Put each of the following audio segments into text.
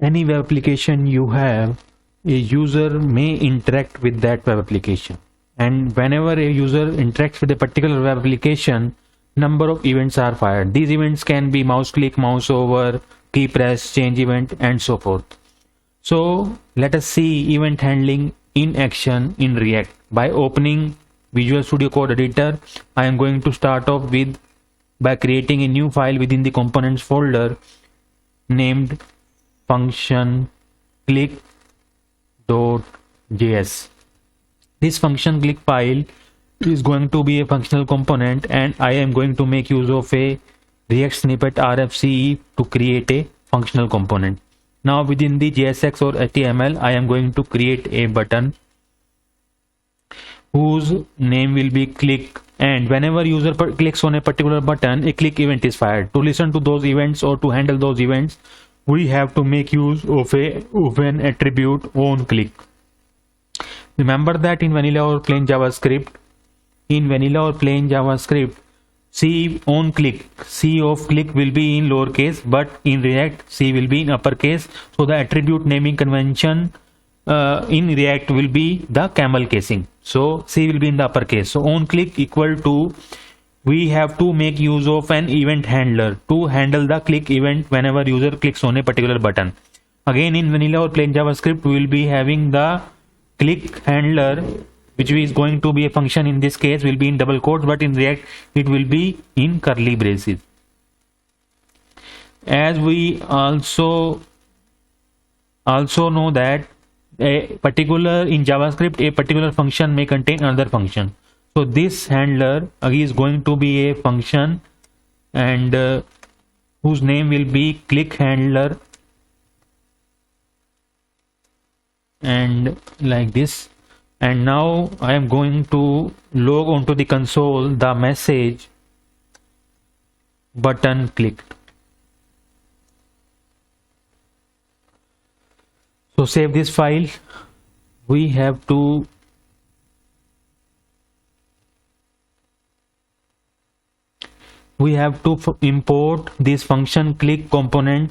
Any web application you have, a user may interact with that web application. And whenever a user interacts with a particular web application, number of events are fired. These events can be mouse click, mouse over, key press, change event, and so forth. So let us see event handling in action in React. By opening Visual Studio Code Editor, I am going to start off with by creating a new file within the components folder named function click.js. This function click file is going to be a functional component, and I am going to make use of a React snippet RFCE to create a functional component. Now within the JSX or HTML, I am going to create a button whose name will be click, and whenever user clicks on a particular button, a click event is fired. To listen to those events or to handle those events, we have to make use of an attribute onClick. Remember that in vanilla or plain JavaScript, C onClick, C of click will be in lowercase, but in React C will be in uppercase. So the attribute naming convention in React will be the camel casing. So C will be in the uppercase. So onClick equal to, we have to make use of an event handler to handle the click event whenever user clicks on a particular button. Again, in vanilla or plain JavaScript, we will be having the click handler, which is going to be a function. In this case will be in double quotes, but in React it will be in curly braces. As we also know that in JavaScript a particular function may contain another function. So this handler is going to be a function, and whose name will be click handler, and like this. And now I am going to log onto the console the message button clicked. So save this file. We have to import this function click component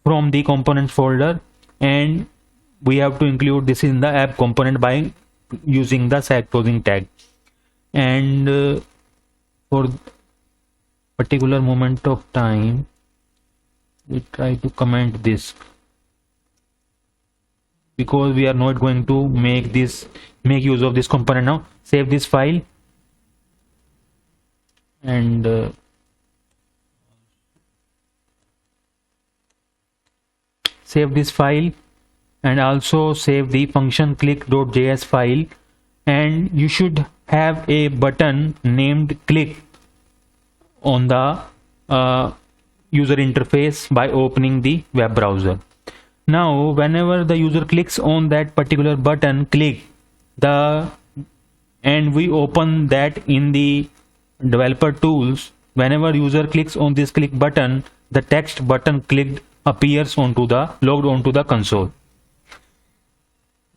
from the components folder, and we have to include this in the app component by using the sag closing tag. And for particular moment of time, we try to comment this, because we are not going to make use of this component now. Save this file, and save this file, and also save the function click.js file. And you should have a button named click on the user interface by opening the web browser. Now whenever the user clicks on that particular button click, and we open that in the developer tools, whenever user clicks on this click button, the text button clicked appears logged onto the console.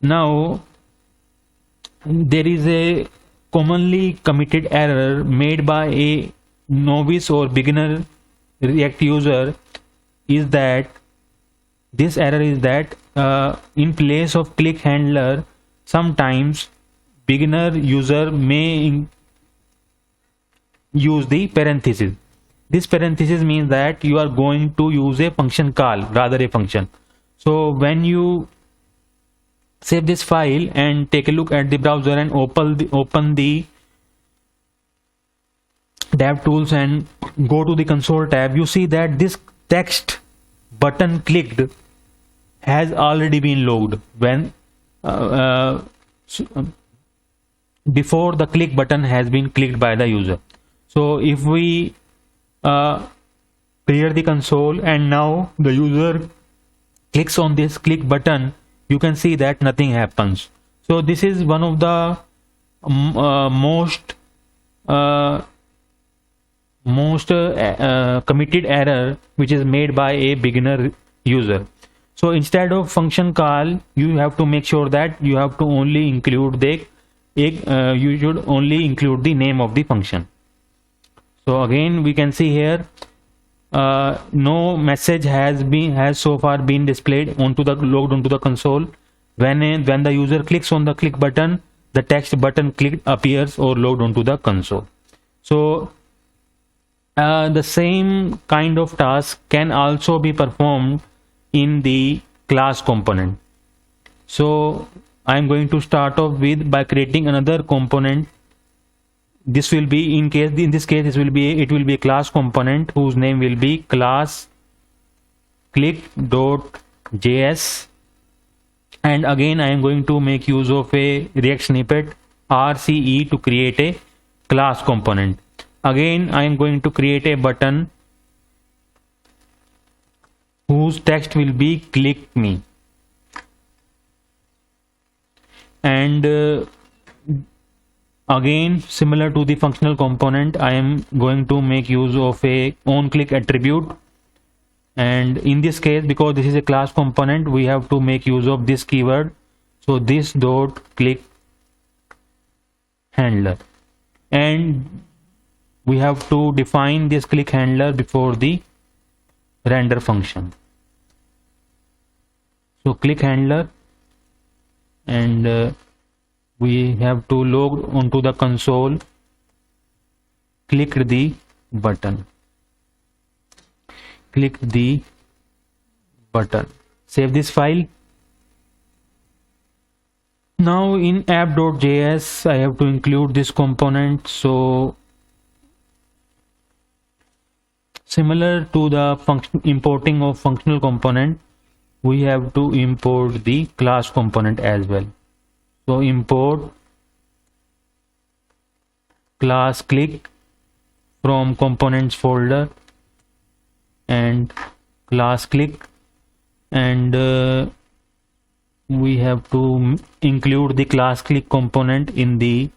Now there is a commonly committed error made by a novice or beginner React user, is that this error is that in place of click handler, sometimes beginner user may use the parenthesis. This parenthesis means that you are going to use a function call rather a function. So when you save this file and take a look at the browser and open the dev tools and go to the console tab, you see that this text button clicked has already been logged when before the click button has been clicked by the user. So if we clear the console and now the user clicks on this click button, you can see that nothing happens. So this is one of the most committed error which is made by a beginner user. So instead of function call, you have to make sure that you have to only include you should only include the name of the function. So again we can see here no message has so far been displayed logged onto the console. When the user clicks on the click button, the text button clicked appears or logged onto the console. So the same kind of task can also be performed in the class component. So I'm going to start off with by creating another component. This will be in this case it will be a class component whose name will be class click.js, and again I am going to make use of a React snippet RCE to create a class component. Again I am going to create a button whose text will be click me, and again similar to the functional component I am going to make use of a onClick attribute, and in this case because this is a class component we have to make use of this keyword. So this dot click handler, and we have to define this click handler before the render function. So click handler, and we have to log onto the console, click the button, save this file. Now in app.js I have to include this component. So similar to the importing of functional component, we have to import the class component as well. So import class click from components folder, and class click, and we have to include the class click component in the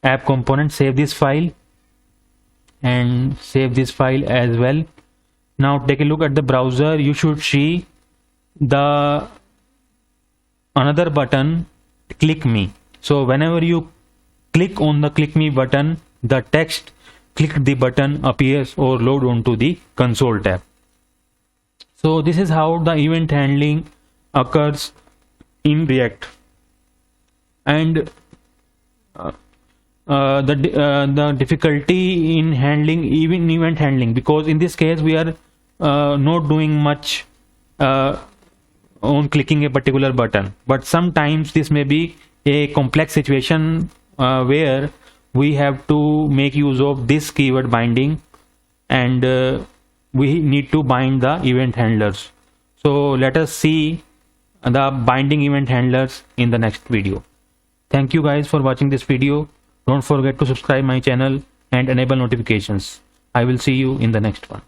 app component. Save this file and save this file as well. Now take a look at the browser. You should see the another button, click me. So whenever you click on the click me button, the text click the button appears or load onto the console tab. So this is how the event handling occurs in React, and the difficulty in handling even event handling, because in this case we are not doing much on clicking a particular button, but sometimes this may be a complex situation where we have to make use of this keyword binding, and we need to bind the event handlers. So let us see the binding event handlers in the next video. Thank you guys for watching this video. Don't forget to subscribe my channel and enable notifications. I will see you in the next one.